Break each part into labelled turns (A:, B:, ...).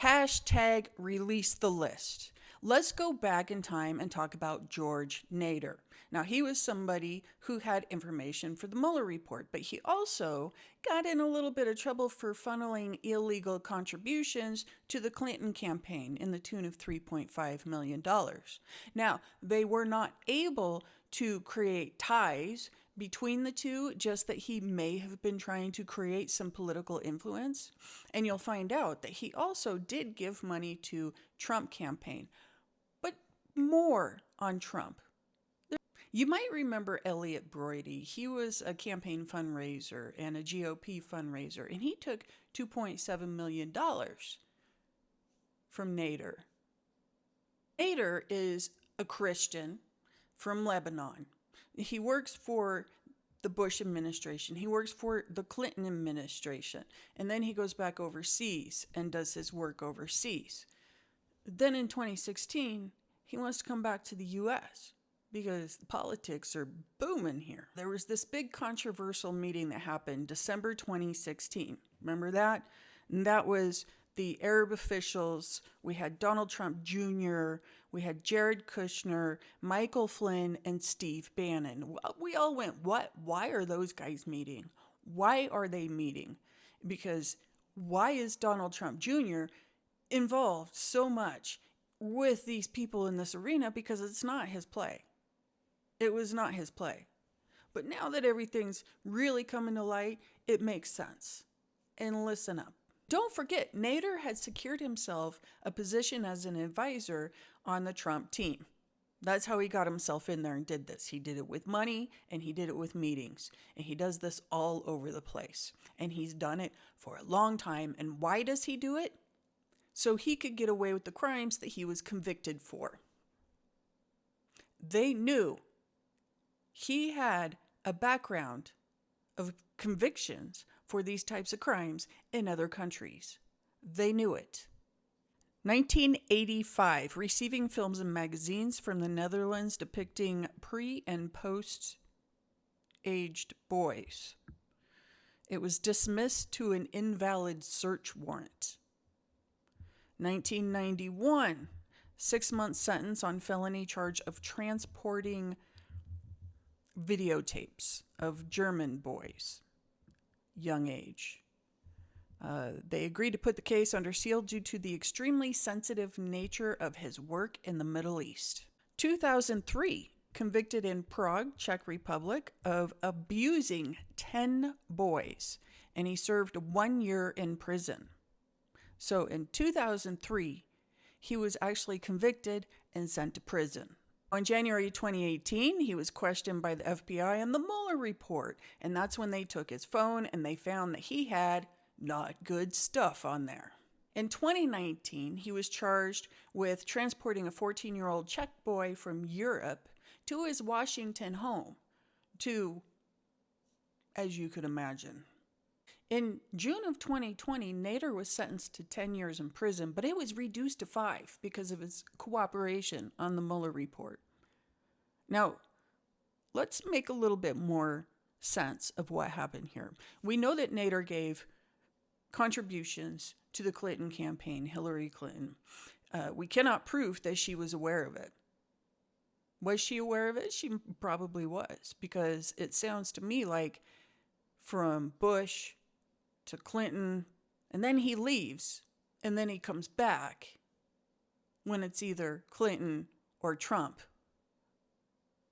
A: Hashtag release the list. Let's go back in time and talk about George Nader. Now, he was somebody who had information for the Mueller report, but he also got in a little bit of trouble for funneling illegal contributions to the Clinton campaign in the tune of $3.5 million. Now, they were not able to create ties between the two, just that he may have been trying to create some political influence. And you'll find out that he also did give money to Trump campaign, but more on Trump. You might remember Elliot Broidy. He was a campaign fundraiser and a GOP fundraiser, and he took $2.7 million from Nader. Nader is a Christian from Lebanon. He works for the Bush administration. He works for the Clinton administration. And then he goes back overseas and does his work overseas. Then in 2016, he wants to come back to the U.S. because the politics are booming here. There was this big controversial meeting that happened December 2016. Remember that? And that was the Arab officials. We had Donald Trump Jr., we had Jared Kushner, Michael Flynn, and Steve Bannon. We all went, what? Why are those guys meeting? Why are they meeting? Because why is Donald Trump Jr. involved so much with these people in this arena? Because it's not his play. It was not his play. But now that everything's really coming to light, it makes sense. And listen up. Don't forget, Nader had secured himself a position as an advisor on the Trump team. That's how he got himself in there and did this. He did it with money and he did it with meetings. And he does this all over the place. And he's done it for a long time. And why does he do it? So he could get away with the crimes that he was convicted for. They knew he had a background of convictions for these types of crimes in other countries. They knew it. 1985, receiving films and magazines from the Netherlands depicting pre- and post-aged boys. It was dismissed to an invalid search warrant. 1991, 6-month sentence on felony charge of transporting videotapes of German boys. Young age. They agreed to put the case under seal due to the extremely sensitive nature of his work in the Middle East. 2003, convicted in Prague, Czech Republic, of abusing 10 boys, and he served 1 year in prison. So in 2003, he was actually convicted and sent to prison. On January 2018, he was questioned by the FBI on the Mueller report, and that's when they took his phone and they found that he had not good stuff on there. In 2019, he was charged with transporting a 14-year-old Czech boy from Europe to his Washington home to, as you could imagine. In June of 2020, Nader was sentenced to 10 years in prison, but it was reduced to 5 because of his cooperation on the Mueller report. Now, let's make a little bit more sense of what happened here. We know that Nader gave contributions to the Clinton campaign, Hillary Clinton. We cannot prove that she was aware of it. Was she aware of it? She probably was, because it sounds to me like from Bush to Clinton, and then he leaves, and then he comes back when it's either Clinton or Trump.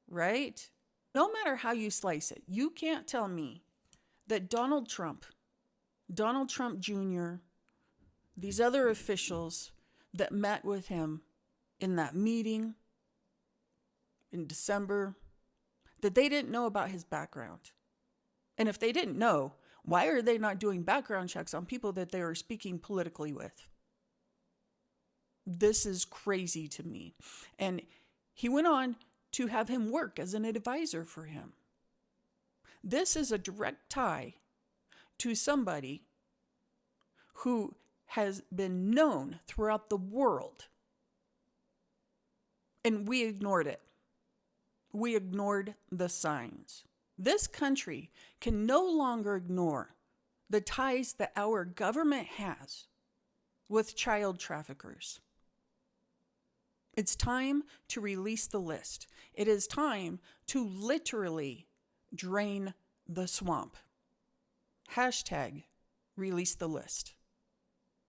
A: Right? No matter how you slice it, you can't tell me that Donald Trump Jr., these other officials that met with him in that meeting in December, that they didn't know about his background. And if they didn't know, why are they not doing background checks on people that they are speaking politically with? This is crazy to me. And he went on to have him work as an advisor for him. This is a direct tie to somebody who has been known throughout the world. And we ignored it. We ignored the signs. This country can no longer ignore the ties that our government has with child traffickers. It's time to release the list. It is time to literally drain the swamp. Hashtag release the list.